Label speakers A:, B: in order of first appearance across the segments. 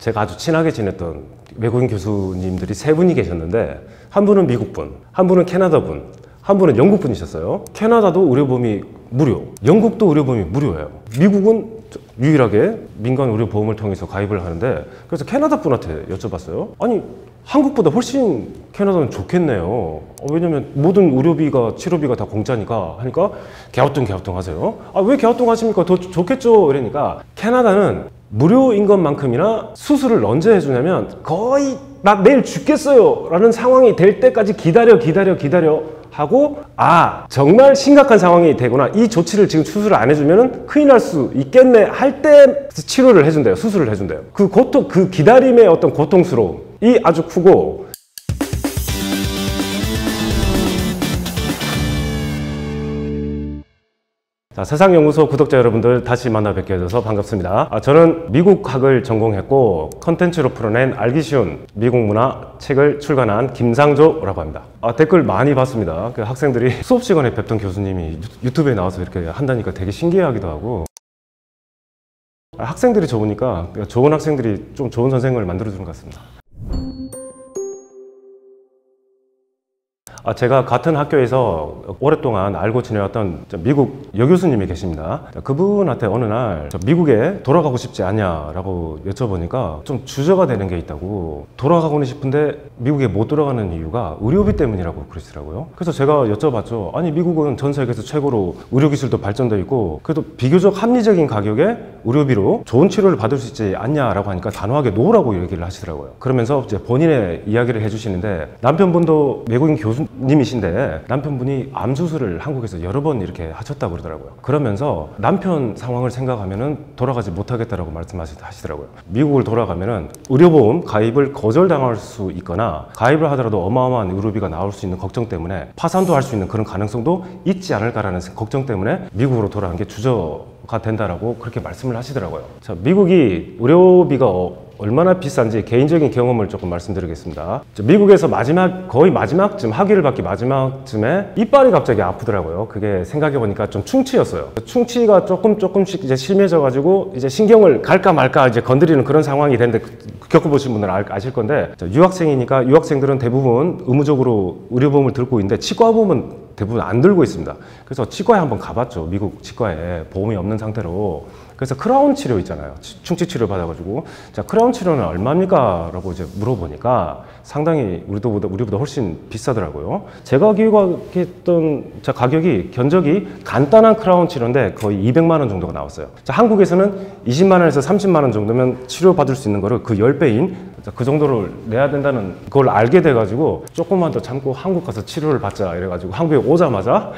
A: 제가 아주 친하게 지냈던 외국인 교수님들이 세 분이 계셨는데, 한 분은 미국분, 한 분은 캐나다분, 한 분은 영국분이셨어요. 캐나다도 의료보험이 무료, 영국도 의료보험이 무료예요. 미국은 유일하게 민간 의료보험을 통해서 가입을 하는데, 그래서 캐나다 분한테 여쭤봤어요. 아니, 한국보다 훨씬 캐나다는 좋겠네요. 왜냐면 모든 의료비가, 치료비가 다 공짜니까 하니까 갸우뚱 하세요. 아, 왜 갸우뚱 하십니까? 더 좋겠죠. 이러니까 캐나다는 무료인 것만큼이나 수술을 언제 해주냐면 거의 나 내일 죽겠어요 라는 상황이 될 때까지 기다려 하고, 아, 정말 심각한 상황이 되구나, 이 조치를 지금 수술을 안 해주면 큰일 날 수 있겠네 할 때 치료를 해준대요. 수술을 해준대요. 그 고통, 그 기다림의 어떤 고통스러움이 아주 크고. 자, 세상연구소 구독자 여러분들, 다시 만나 뵙게 돼서 반갑습니다. 저는 미국학을 전공했고 컨텐츠로 풀어낸 알기 쉬운 미국 문화 책을 출간한 김상조라고 합니다. 댓글 많이 봤습니다. 그 학생들이 수업 시간에 뵙던 교수님이 유튜브에 나와서 이렇게 한다니까 되게 신기하기도 하고, 학생들이 좋으니까 좋은 학생들이 좀 좋은 선생을 만들어주는 것 같습니다. 제가 같은 학교에서 오랫동안 알고 지내왔던 미국 여교수님이 계십니다. 그분한테 어느 날 미국에 돌아가고 싶지 않냐라고 여쭤보니까 좀 주저가 되는 게 있다고, 돌아가고는 싶은데 미국에 못 돌아가는 이유가 의료비 때문이라고 그러시더라고요. 그래서 제가 여쭤봤죠. 아니, 미국은 전 세계에서 최고로 의료기술도 발전되어 있고 그래도 비교적 합리적인 가격에 의료비로 좋은 치료를 받을 수 있지 않냐라고 하니까 단호하게 노라고 얘기를 하시더라고요. 그러면서 이제 본인의 이야기를 해주시는데, 남편분도 외국인 교수님이신데 남편분이 암 수술을 한국에서 여러 번 이렇게 하셨다고 그러더라고요. 그러면서 남편 상황을 생각하면은 돌아가지 못하겠다라고 말씀하시더라고요. 미국을 돌아가면은 의료보험 가입을 거절당할 수 있거나, 가입을 하더라도 어마어마한 의료비가 나올 수 있는 걱정 때문에 파산도 할 수 있는 그런 가능성도 있지 않을까라는 걱정 때문에 미국으로 돌아간 게 주저가 된다라고 그렇게 말씀을 하시더라고요. 자, 미국이 의료비가 얼마나 비싼지 개인적인 경험을 조금 말씀드리겠습니다. 미국에서 거의 마지막쯤, 학위를 받기 마지막쯤에 이빨이 갑자기 아프더라고요. 그게 생각해보니까 좀 충치였어요. 충치가 조금씩 이제 심해져가지고 이제 신경을 갈까 말까 이제 건드리는 그런 상황이 되는데, 겪어보신 분들은 아실 건데, 유학생이니까 유학생들은 대부분 의무적으로 의료보험을 들고 있는데 치과보험은 대부분 안 들고 있습니다. 그래서 치과에 한번 가봤죠. 미국 치과에 보험이 없는 상태로. 그래서 크라운 치료 있잖아요. 충치 치료 받아가지고, 자, 크라운 치료는 얼마입니까? 라고 이제 물어보니까 상당히 우리보다 훨씬 비싸더라고요. 제가 기억했던 가격이, 견적이 간단한 크라운 치료인데 거의 200만 원 정도가 나왔어요. 자, 한국에서는 20만 원에서 30만 원 정도면 치료 받을 수 있는 거를 그 10배인 그 정도를 내야 된다는 걸 알게 돼가지고, 조금만 더 참고 한국 가서 치료를 받자 이래가지고 한국에 오자마자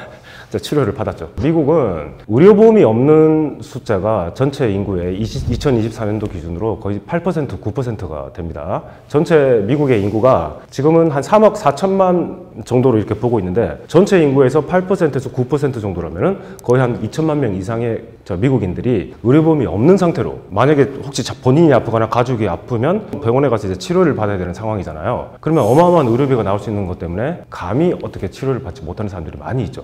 A: 치료를 받았죠. 미국은 의료보험이 없는 숫자가 전체 인구의 2024년도 기준으로 거의 8%, 9%가 됩니다. 전체 미국의 인구가 지금은 한 3억 4천만 정도로 이렇게 보고 있는데, 전체 인구에서 8%에서 9% 정도라면은 거의 한 2천만 명 이상의 미국인들이 의료보험이 없는 상태로, 만약에 혹시 본인이 아프거나 가족이 아프면 병원에 가서 이제 치료를 받아야 되는 상황이잖아요. 그러면 어마어마한 의료비가 나올 수 있는 것 때문에 감히 어떻게 치료를 받지 못하는 사람들이 많이 있죠.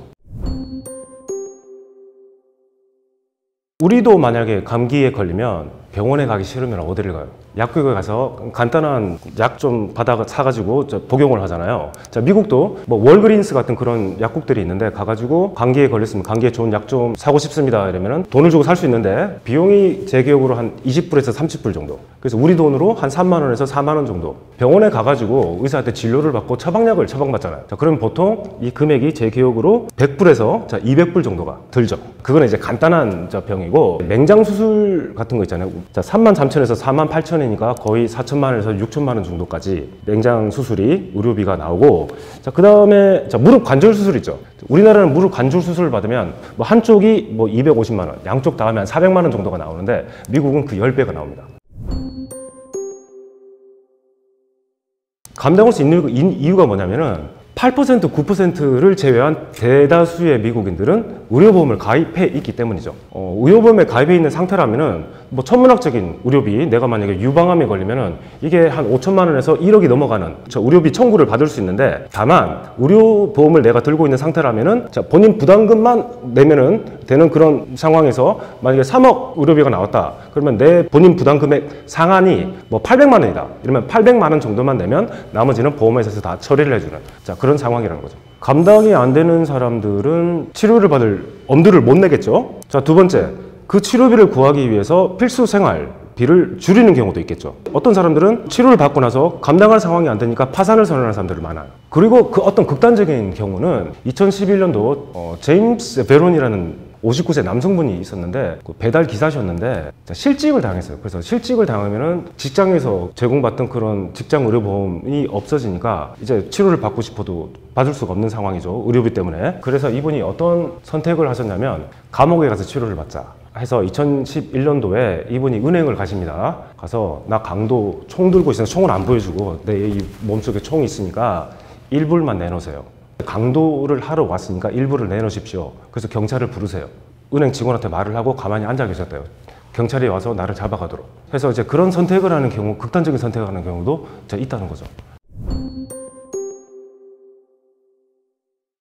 A: 우리도 만약에 감기에 걸리면 병원에 가기 싫으면 어디를 가요? 약국에 가서 간단한 약 좀 사가지고 복용을 하잖아요. 자, 미국도 뭐 월그린스 같은 그런 약국들이 있는데 가가지고 감기에 걸렸으면 감기에 좋은 약 좀 사고 싶습니다 이러면은 돈을 주고 살 수 있는데, 비용이 제 기억으로 한 20불에서 30불 정도. 그래서 우리 돈으로 한 3만 원에서 4만 원 정도. 병원에 가가지고 의사한테 진료를 받고 처방약을 처방받잖아요. 자, 그럼 보통 이 금액이 제 기억으로 100불에서 200불 정도가 들죠. 그거는 이제 간단한 병이고, 맹장 수술 같은 거 있잖아요. 자, 33,000에서 48,000이니까 거의 4천만 원에서 6천만 원 정도까지 맹장 수술이 의료비가 나오고, 자, 그 다음에 무릎 관절 수술 있죠. 우리나라는 무릎 관절 수술을 받으면 뭐 한쪽이 뭐 250만 원, 양쪽 다 하면 한 400만 원 정도가 나오는데 미국은 그 10배가 나옵니다. 감당할 수 있는 이유가 뭐냐면은 8%, 9%를 제외한 대다수의 미국인들은 의료보험을 가입해 있기 때문이죠. 의료보험에 가입해 있는 상태라면은 뭐 천문학적인 의료비, 내가 만약에 유방암에 걸리면은 이게 한 5천만 원에서 1억이 넘어가는 저 의료비 청구를 받을 수 있는데, 다만 의료보험을 내가 들고 있는 상태라면은 자, 본인 부담금만 내면은 되는 그런 상황에서 만약에 3억 의료비가 나왔다 그러면 내 본인 부담금액 상한이 뭐 800만 원이다 이러면 800만 원 정도만 내면 나머지는 보험회사에서 다 처리를 해주는 자, 그런 상황이라는 거죠. 감당이 안 되는 사람들은 치료를 받을 엄두를 못 내겠죠. 자, 두 번째, 그 치료비를 구하기 위해서 필수 생활비를 줄이는 경우도 있겠죠. 어떤 사람들은 치료를 받고 나서 감당할 상황이 안 되니까 파산을 선언하는 사람들이 많아요. 그리고 그 어떤 극단적인 경우는 2011년도 제임스 베론이라는 59세 남성분이 있었는데 그 배달 기사셨는데 실직을 당했어요. 그래서 실직을 당하면은 직장에서 제공받던 그런 직장 의료보험이 없어지니까 이제 치료를 받고 싶어도 받을 수가 없는 상황이죠. 의료비 때문에. 그래서 이분이 어떤 선택을 하셨냐면 감옥에 가서 치료를 받자 해서 2011년도에 이분이 은행을 가십니다. 가서 나 강도 총 들고 있으니까 총을 안 보여주고 내 이 몸속에 총이 있으니까 일부만 내놓으세요. 강도를 하러 왔으니까 일부를 내놓으십시오. 그래서 경찰을 부르세요. 은행 직원한테 말을 하고 가만히 앉아 계셨대요. 경찰이 와서 나를 잡아가도록. 해서 이제 그런 선택을 하는 경우, 극단적인 선택을 하는 경우도 있다는 거죠.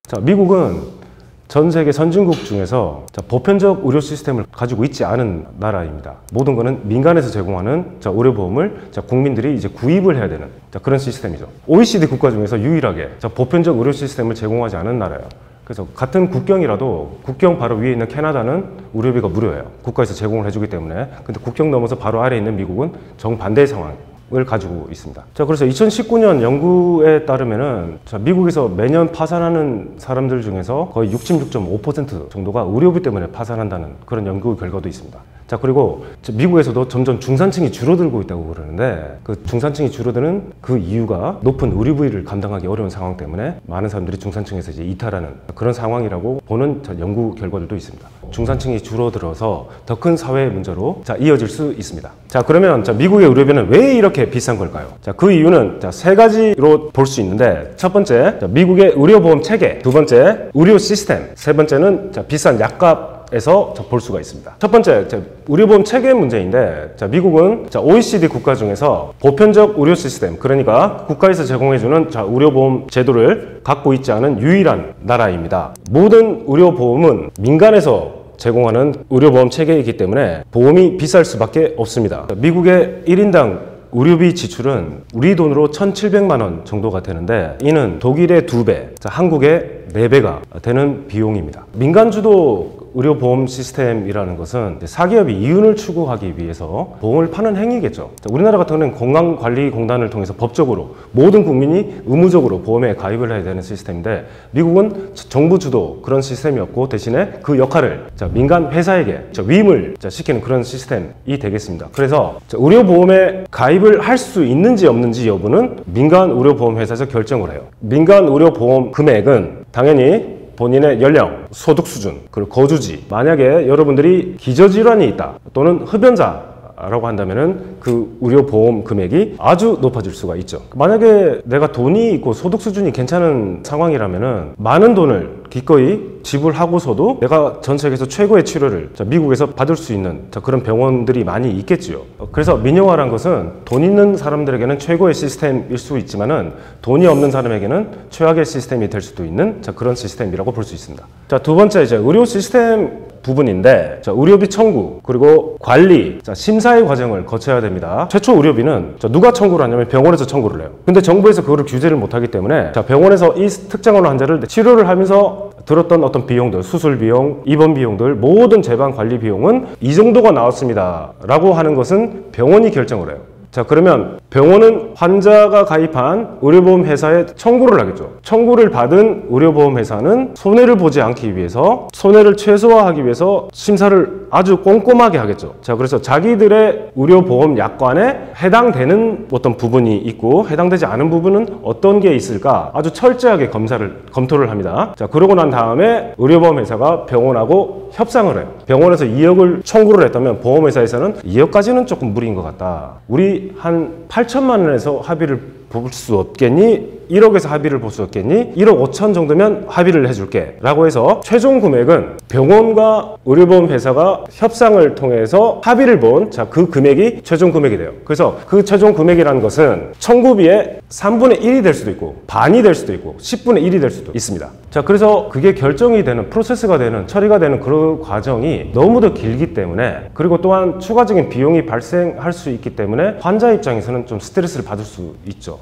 A: 자, 미국은 전 세계 선진국 중에서 보편적 의료 시스템을 가지고 있지 않은 나라입니다. 모든 것은 민간에서 제공하는 의료보험을 국민들이 이제 구입을 해야 되는 그런 시스템이죠. OECD 국가 중에서 유일하게 보편적 의료 시스템을 제공하지 않은 나라예요. 그래서 같은 국경이라도 국경 바로 위에 있는 캐나다는 의료비가 무료예요. 국가에서 제공을 해주기 때문에. 근데 국경 넘어서 바로 아래에 있는 미국은 정반대의 상황. 을 가지고 있습니다. 자, 그래서 2019년 연구에 따르면은 미국에서 매년 파산하는 사람들 중에서 거의 66.5% 정도가 의료비 때문에 파산한다는 그런 연구 결과도 있습니다. 자, 그리고 미국에서도 점점 중산층이 줄어들고 있다고 그러는데 그 중산층이 줄어드는 그 이유가 높은 의료비를 감당하기 어려운 상황 때문에 많은 사람들이 중산층에서 이제 이탈하는 그런 상황이라고 보는 연구 결과들도 있습니다. 중산층이 줄어들어서 더 큰 사회 문제로 이어질 수 있습니다. 자, 그러면 미국의 의료비는 왜 이렇게 비싼 걸까요? 자, 그 이유는 세 가지로 볼 수 있는데, 첫 번째, 미국의 의료보험 체계, 두 번째, 의료 시스템, 세 번째는 비싼 약값 에서 볼 수가 있습니다. 첫 번째, 의료보험 체계 문제인데, 미국은 OECD 국가 중에서 보편적 의료 시스템, 그러니까 국가에서 제공해주는 의료보험 제도를 갖고 있지 않은 유일한 나라입니다. 모든 의료보험은 민간에서 제공하는 의료보험 체계이기 때문에 보험이 비쌀 수밖에 없습니다. 미국의 1인당 의료비 지출은 우리 돈으로 1,700만 원 정도가 되는데, 이는 독일의 2배, 한국의 4배가 되는 비용입니다. 민간주도 의료보험 시스템이라는 것은 사기업이 이윤을 추구하기 위해서 보험을 파는 행위겠죠. 우리나라 같은 경우는 건강관리공단을 통해서 법적으로 모든 국민이 의무적으로 보험에 가입을 해야 되는 시스템인데, 미국은 정부 주도 그런 시스템이 없고 대신에 그 역할을 민간 회사에게 위임을 시키는 그런 시스템이 되겠습니다. 그래서 의료보험에 가입을 할 수 있는지 없는지 여부는 민간 의료보험 회사에서 결정을 해요. 민간 의료보험 금액은 당연히 본인의 연령, 소득 수준, 그리고 거주지, 만약에 여러분들이 기저질환이 있다 또는 흡연자라고 한다면은 그 의료보험 금액이 아주 높아질 수가 있죠. 만약에 내가 돈이 있고 소득 수준이 괜찮은 상황이라면은 많은 돈을 기꺼이 지불하고서도 내가 전 세계에서 최고의 치료를 미국에서 받을 수 있는 그런 병원들이 많이 있겠지요. 그래서 민영화란 것은 돈 있는 사람들에게는 최고의 시스템일 수 있지만은 돈이 없는 사람에게는 최악의 시스템이 될 수도 있는 그런 시스템이라고 볼 수 있습니다. 자, 두 번째 의료 시스템 부분인데, 의료비 청구 그리고 관리, 심사의 과정을 거쳐야 됩니다. 최초 의료비는 누가 청구를 하냐면 병원에서 청구를 해요. 근데 정부에서 그거를 규제를 못하기 때문에 병원에서 이 특정한 환자를 치료를 하면서 들었던 어떤 비용들, 수술 비용, 입원 비용들, 모든 재반 관리 비용은 이 정도가 나왔습니다 라고 하는 것은 병원이 결정을 해요. 자, 그러면 병원은 환자가 가입한 의료보험 회사에 청구를 하겠죠. 청구를 받은 의료보험 회사는 손해를 보지 않기 위해서, 손해를 최소화하기 위해서 심사를 아주 꼼꼼하게 하겠죠. 자, 그래서 자기들의 의료보험 약관에 해당되는 어떤 부분이 있고 해당되지 않은 부분은 어떤 게 있을까 아주 철저하게 검토를 합니다. 자, 그러고 난 다음에 의료보험 회사가 병원하고 협상을 해요. 병원에서 2억을 청구를 했다면 보험회사에서는 2억까지는 조금 무리인 것 같다. 우리 한 8천만 원에서 합의를 볼 수 없겠니? 1억에서 합의를 볼 수 없겠니? 1억 5천 정도면 합의를 해줄게 라고 해서 최종 금액은 병원과 의료보험 회사가 협상을 통해서 합의를 본 그 금액이 최종 금액이 돼요. 그래서 그 최종 금액이라는 것은 청구비의 3분의 1이 될 수도 있고 반이 될 수도 있고 10분의 1이 될 수도 있습니다. 자, 그래서 그게 결정이 되는 프로세스가 되는 처리가 되는 그 과정이 너무도 길기 때문에, 그리고 또한 추가적인 비용이 발생할 수 있기 때문에 환자 입장에서는 좀 스트레스를 받을 수 있죠.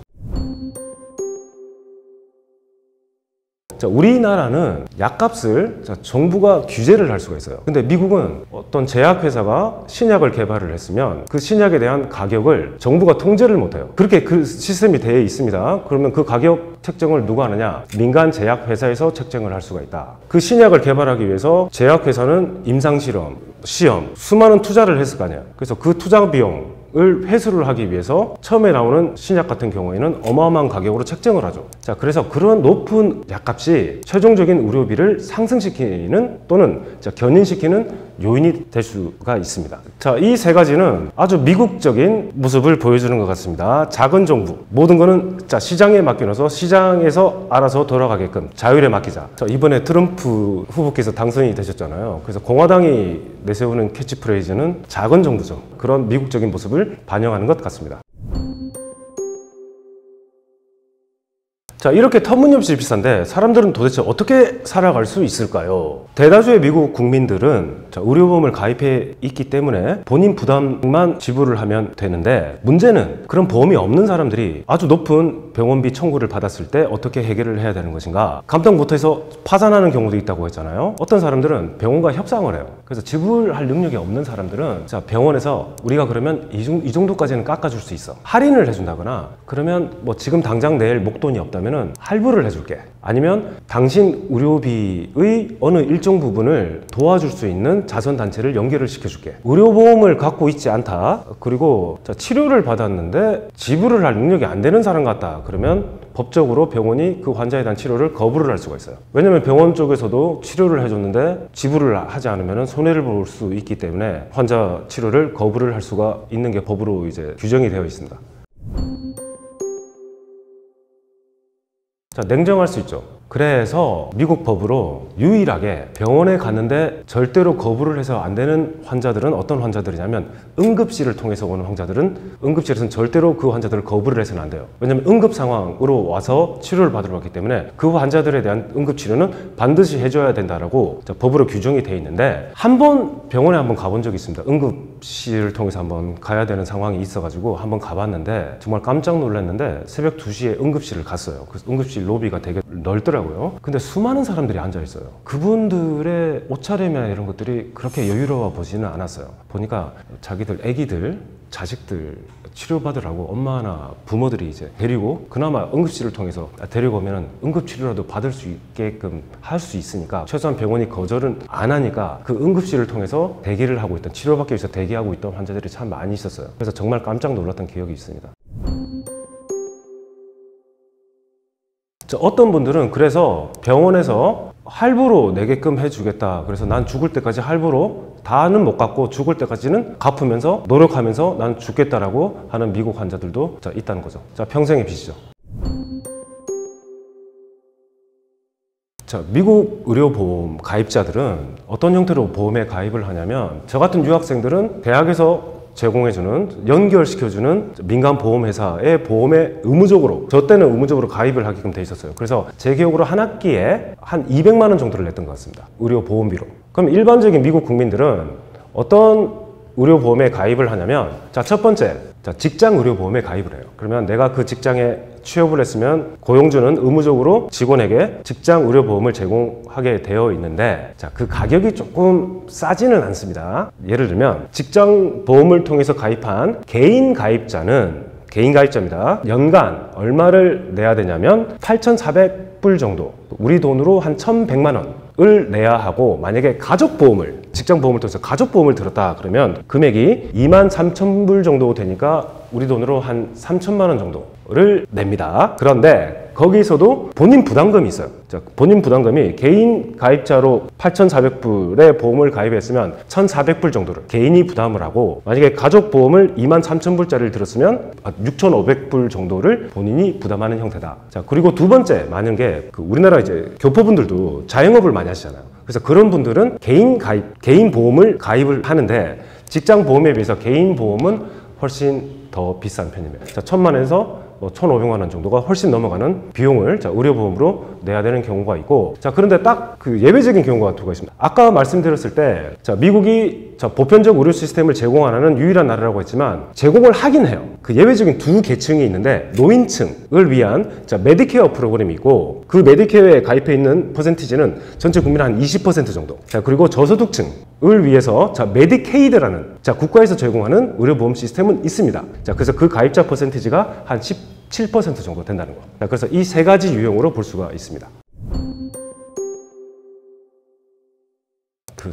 A: 자, 우리나라는 약값을 정부가 규제를 할 수가 있어요. 근데 미국은 어떤 제약회사가 신약을 개발을 했으면 그 신약에 대한 가격을 정부가 통제를 못해요. 그렇게 그 시스템이 되어 있습니다. 그러면 그 가격 책정을 누가 하느냐? 민간 제약회사에서 책정을 할 수가 있다. 그 신약을 개발하기 위해서 제약회사는 임상실험, 시험, 수많은 투자를 했을 거 아니야. 그래서 그 투자 비용 을 회수를 하기 위해서 처음에 나오는 신약 같은 경우에는 어마어마한 가격으로 책정을 하죠. 자, 그래서 그런 높은 약값이 최종적인 의료비를 상승시키는 또는 견인시키는 요인이 될 수가 있습니다. 자, 이 세 가지는 아주 미국적인 모습을 보여주는 것 같습니다. 작은 정부, 모든 거는 시장에 맡겨놔서 시장에서 알아서 돌아가게끔 자율에 맡기자. 자, 이번에 트럼프 후보께서 당선이 되셨잖아요. 그래서 공화당이 내세우는 캐치프레이즈는 작은 정부죠. 그런 미국적인 모습을 반영하는 것 같습니다. 자, 이렇게 터무니없이 비싼데 사람들은 도대체 어떻게 살아갈 수 있을까요? 대다수의 미국 국민들은 의료보험을 가입해 있기 때문에 본인 부담만 지불을 하면 되는데, 문제는 그런 보험이 없는 사람들이 아주 높은 병원비 청구를 받았을 때 어떻게 해결을 해야 되는 것인가? 감당 못해서 파산하는 경우도 있다고 했잖아요. 어떤 사람들은 병원과 협상을 해요. 그래서 지불할 능력이 없는 사람들은 병원에서 우리가 그러면 이 정도까지는 깎아줄 수 있어, 할인을 해준다거나, 그러면 뭐 지금 당장 낼 목돈이 없다면 할부를 해줄게, 아니면 당신 의료비의 어느 일정 부분을 도와줄 수 있는 자선단체를 연결을 시켜줄게. 의료보험을 갖고 있지 않다, 그리고 치료를 받았는데 지불을 할 능력이 안 되는 사람 같다, 그러면 법적으로 병원이 그 환자에 대한 치료를 거부를 할 수가 있어요. 왜냐면 병원 쪽에서도 치료를 해줬는데 지불을 하지 않으면 손해를 볼 수 있기 때문에 환자 치료를 거부를 할 수가 있는 게 법으로 이제 규정이 되어 있습니다. 자, 냉정할 수 있죠. 그래서 미국 법으로 유일하게 병원에 갔는데 절대로 거부를 해서 안 되는 환자들은 어떤 환자들이냐면, 응급실을 통해서 오는 환자들은 응급실에서는 절대로 그 환자들을 거부를 해서는 안 돼요. 왜냐면 응급 상황으로 와서 치료를 받으러 왔기 때문에 그 환자들에 대한 응급치료는 반드시 해줘야 된다라고 법으로 규정이 되어 있는데, 한 번 병원에 한번 가본 적이 있습니다. 응급실을 통해서 한번 가야 되는 상황이 있어가지고 한번 가봤는데 정말 깜짝 놀랐는데, 새벽 2시에 응급실을 갔어요. 그래서 응급실 로비가 되게 넓더라고요. 근데 수많은 사람들이 앉아 있어요. 그분들의 옷차림이나 이런 것들이 그렇게 여유로워 보지는 않았어요. 보니까 자기들 애기들, 자식들 치료받으라고 엄마나 부모들이 이제 데리고, 그나마 응급실을 통해서 데리고 오면 응급치료라도 받을 수 있게끔 할 수 있으니까 최소한 병원이 거절은 안 하니까 그 응급실을 통해서 대기를 하고 있던, 치료받기 위해서 대기하고 있던 환자들이 참 많이 있었어요. 그래서 정말 깜짝 놀랐던 기억이 있습니다. 어떤 분들은 그래서 병원에서 할부로 내게끔 해주겠다, 그래서 난 죽을 때까지 할부로 다는 못 갚고 죽을 때까지는 갚으면서 노력하면서 난 죽겠다라고 하는 미국 환자들도 있다는 거죠. 자, 평생의 빚이죠. 자, 미국 의료보험 가입자들은 어떤 형태로 보험에 가입을 하냐면, 저 같은 유학생들은 대학에서 제공해주는, 연결시켜주는 민간보험회사의 보험에 의무적으로, 저 때는 의무적으로 가입을 하게끔 돼 있었어요. 그래서 제 기억으로 한 학기에 한 200만 원 정도를 냈던 것 같습니다. 의료보험비로. 그럼 일반적인 미국 국민들은 어떤 의료보험에 가입을 하냐면, 자, 첫 번째, 직장 의료보험에 가입을 해요. 그러면 내가 그 직장에 취업을 했으면 고용주는 의무적으로 직원에게 직장 의료보험을 제공하게 되어 있는데, 자, 그 가격이 조금 싸지는 않습니다. 예를 들면 직장 보험을 통해서 가입한 개인 가입자입니다. 연간 얼마를 내야 되냐면 8,400불 정도, 우리 돈으로 한 1,100만 원을 내야 하고, 만약에 가족보험을 직장보험을 통해서 가족보험을 들었다 그러면 금액이 23,000불 정도 되니까 우리 돈으로 한 3천만 원 정도를 냅니다. 그런데 거기서도 본인 부담금이 있어요. 자, 본인 부담금이 개인 가입자로 8,400불의 보험을 가입했으면 1,400불 정도를 개인이 부담을 하고, 만약에 가족 보험을 23,000불짜리를 들었으면 6,500불 정도를 본인이 부담하는 형태다. 자, 그리고 두 번째 많은 게 우리나라 이제 교포분들도 자영업을 많이 하시잖아요. 그래서 그런 분들은 개인 보험을 가입을 하는데 직장 보험에 비해서 개인 보험은 훨씬 더 비싼 편입니다. 자, 1,000만 원에서 1,500만 원 정도가 훨씬 넘어가는 비용을 의료보험으로 내야 되는 경우가 있고, 자, 그런데 딱 예외적인 경우가 두 가지 있습니다. 아까 말씀드렸을 때, 미국이 보편적 의료 시스템을 제공하는 유일한 나라라고 했지만 제공을 하긴 해요. 그 예외적인 두 계층이 있는데, 노인층을 위한 메디케어 프로그램이 있고, 그 메디케어에 가입해 있는 퍼센티지는 전체 국민의 한 20% 정도. 자, 그리고 저소득층을 위해서 메디케이드라는 국가에서 제공하는 의료보험 시스템은 있습니다. 자, 그래서 그 가입자 퍼센티지가 한 17% 정도 된다는 거. 자, 그래서 이 세 가지 유형으로 볼 수가 있습니다.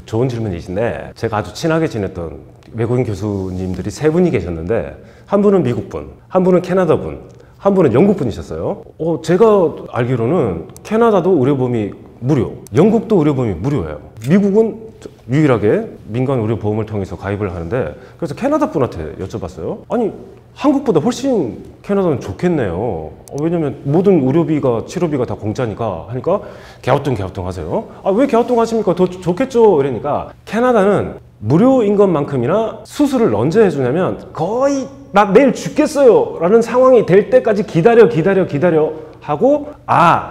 A: 좋은 질문이신데, 제가 아주 친하게 지냈던 외국인 교수님들이 세 분이 계셨는데, 한 분은 미국분, 한 분은 캐나다분, 한 분은 영국분이셨어요. 제가 알기로는 캐나다도 의료보험이 무료, 영국도 의료보험이 무료예요. 미국은 유일하게 민간 의료보험을 통해서 가입을 하는데, 그래서 캐나다 분한테 여쭤봤어요. 아니, 한국보다 훨씬 캐나다는 좋겠네요. 왜냐면 모든 의료비가, 치료비가 다 공짜니까 하니까 갸우뚱 하세요. 왜 갸우뚱 하십니까? 더 좋겠죠? 이러니까 캐나다는 무료인 것만큼이나 수술을 언제 해주냐면 거의 나 내일 죽겠어요 라는 상황이 될 때까지 기다려 하고,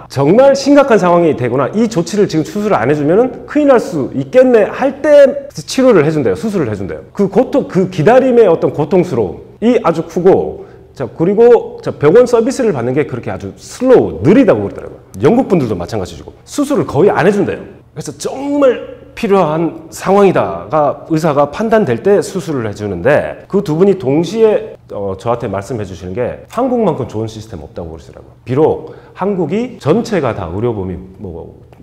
A: 정말 심각한 상황이 되거나 이 조치를 지금 수술을 안 해주면 큰일 날 수 있겠네 할 때 치료를 해준대요. 수술을 해준대요. 그 기다림의 어떤 고통스러움이 아주 크고, 그리고 병원 서비스를 받는 게 그렇게 아주 슬로우, 느리다고 그러더라고요. 영국 분들도 마찬가지고 수술을 거의 안 해준대요. 그래서 정말 필요한 상황이다가 의사가 판단될 때 수술을 해주는데, 그 두 분이 동시에 저한테 말씀해 주시는 게 한국만큼 좋은 시스템 없다고 그러시더라고요. 비록 한국이 전체가 다 의료보험이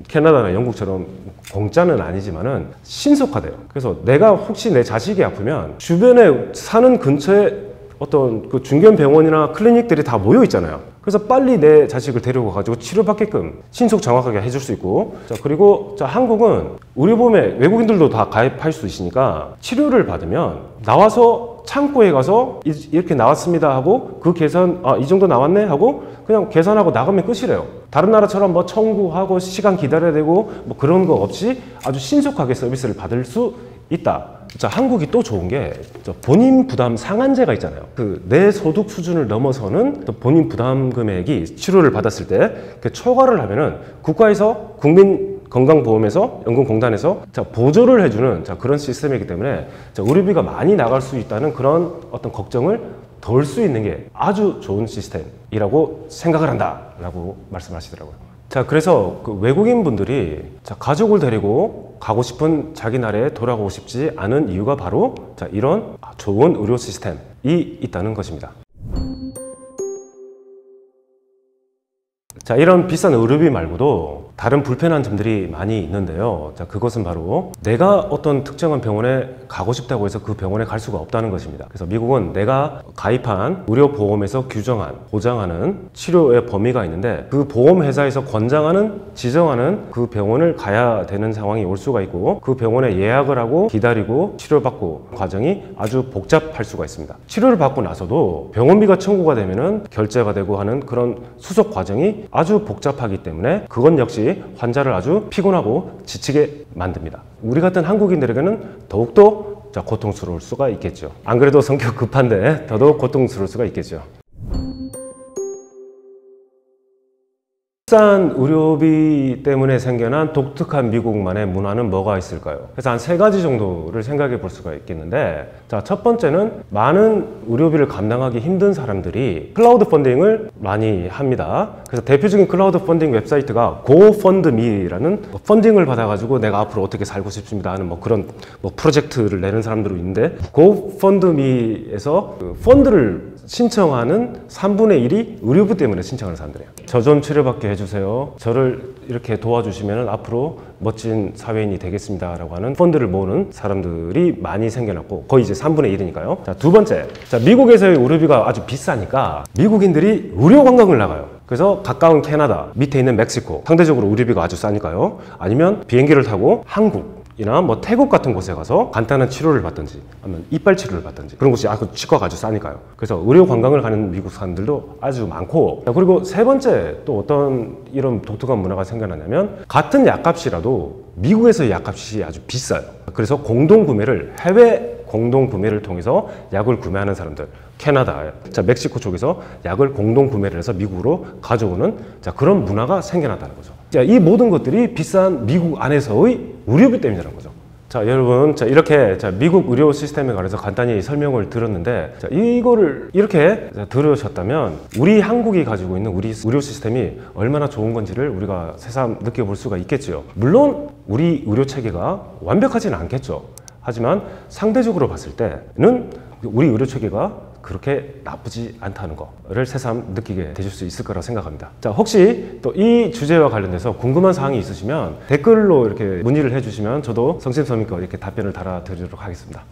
A: 캐나다나 영국처럼 공짜는 아니지만은 신속하대요. 그래서 내가 혹시 내 자식이 아프면 주변에 사는 근처에 어떤 중견 병원이나 클리닉들이 다 모여 있잖아요. 그래서 빨리 내 자식을 데리고 가지고 치료받게끔 신속 정확하게 해줄 수 있고, 그리고 한국은 의료보험에 외국인들도 다 가입할 수 있으니까 치료를 받으면 나와서 창고에 가서 이렇게 나왔습니다 하고 그 계산, 이 정도 나왔네 하고 그냥 계산하고 나가면 끝이래요. 다른 나라처럼 청구하고 시간 기다려야 되고 그런 거 없이 아주 신속하게 서비스를 받을 수 있다. 한국이 또 좋은 게 본인 부담 상한제가 있잖아요. 내 소득 수준을 넘어서는 본인 부담 금액이 치료를 받았을 때 초과를 하면은 국가에서 국민건강보험에서 연금공단에서 보조를 해주는 그런 시스템이기 때문에 의료비가 많이 나갈 수 있다는 그런 어떤 걱정을 덜 수 있는 게 아주 좋은 시스템이라고 생각을 한다라고 말씀하시더라고요. 그래서 외국인 분들이 가족을 데리고 가고 싶은 자기 나라에 돌아가고 싶지 않은 이유가 바로 이런 좋은 의료 시스템이 있다는 것입니다. 이런 비싼 의료비 말고도 다른 불편한 점들이 많이 있는데요. 그것은 바로 내가 어떤 특정한 병원에 가고 싶다고 해서 그 병원에 갈 수가 없다는 것입니다. 그래서 미국은 내가 가입한 의료보험에서 규정한, 보장하는 치료의 범위가 있는데, 그 보험회사에서 지정하는 그 병원을 가야 되는 상황이 올 수가 있고, 그 병원에 예약을 하고 기다리고 치료받고 과정이 아주 복잡할 수가 있습니다. 치료를 받고 나서도 병원비가 청구가 되면은 결제가 되고 하는 그런 수속 과정이 아주 복잡하기 때문에 그건 역시 환자를 아주 피곤하고 지치게 만듭니다. 우리 같은 한국인들에게는 더욱더 고통스러울 수가 있겠죠. 안 그래도 성격 급한데 더더욱 고통스러울 수가 있겠죠. 비싼 의료비 때문에 생겨난 독특한 미국만의 문화는 뭐가 있을까요? 그래서 한 세 가지 정도를 생각해 볼 수가 있겠는데, 첫 번째는 많은 의료비를 감당하기 힘든 사람들이 클라우드 펀딩을 많이 합니다. 그래서 대표적인 클라우드 펀딩 웹사이트가 고펀드미라는 펀딩을 받아가지고 내가 앞으로 어떻게 살고 싶습니다 하는 그런 프로젝트를 내는 사람들이 있는데, 고펀드미에서 펀드를 신청하는 3분의 1이 의료비 때문에 신청하는 사람들이에요. 저존 치료받게 해주는 해주세요. 저를 이렇게 도와주시면 앞으로 멋진 사회인이 되겠습니다 라고 하는 펀드를 모으는 사람들이 많이 생겨났고, 거의 이제 3분의 1이니까요. 자, 두 번째, 자, 미국에서의 의료비가 아주 비싸니까 미국인들이 의료 관광을 나가요. 그래서 가까운 캐나다, 밑에 있는 멕시코, 상대적으로 의료비가 아주 싸니까요. 아니면 비행기를 타고 한국이나 뭐 태국 같은 곳에 가서 간단한 치료를 받든지 아니면 이빨 치료를 받든지, 그런 곳이 치과가 아주 싸니까요. 그래서 의료 관광을 가는 미국 사람들도 아주 많고, 그리고 세 번째 또 어떤 이런 독특한 문화가 생겨났냐면, 같은 약값이라도 미국에서의 약값이 아주 비싸요. 그래서 공동구매를, 해외 공동구매를 통해서 약을 구매하는 사람들, 캐나다, 자, 멕시코 쪽에서 약을 공동구매를 해서 미국으로 가져오는, 자, 그런 문화가 생겨났다는 거죠. 자, 이 모든 것들이 비싼 미국 안에서의 의료비 때문이라는 거죠. 자, 여러분, 자, 이렇게 미국 의료 시스템에 관해서 간단히 설명을 드렸는데, 자, 이거를 이렇게 들으셨다면 우리 한국이 가지고 있는 우리 의료 시스템이 얼마나 좋은 건지를 우리가 새삼 느껴볼 수가 있겠죠. 물론 우리 의료 체계가 완벽하지는 않겠죠. 하지만 상대적으로 봤을 때는 우리 의료 체계가 그렇게 나쁘지 않다는 거를 새삼 느끼게 되실 수 있을 거라 생각합니다. 자, 혹시 또 이 주제와 관련돼서 궁금한 사항이 있으시면 댓글로 이렇게 문의를 해주시면 저도 성심성의껏 이렇게 답변을 달아드리도록 하겠습니다.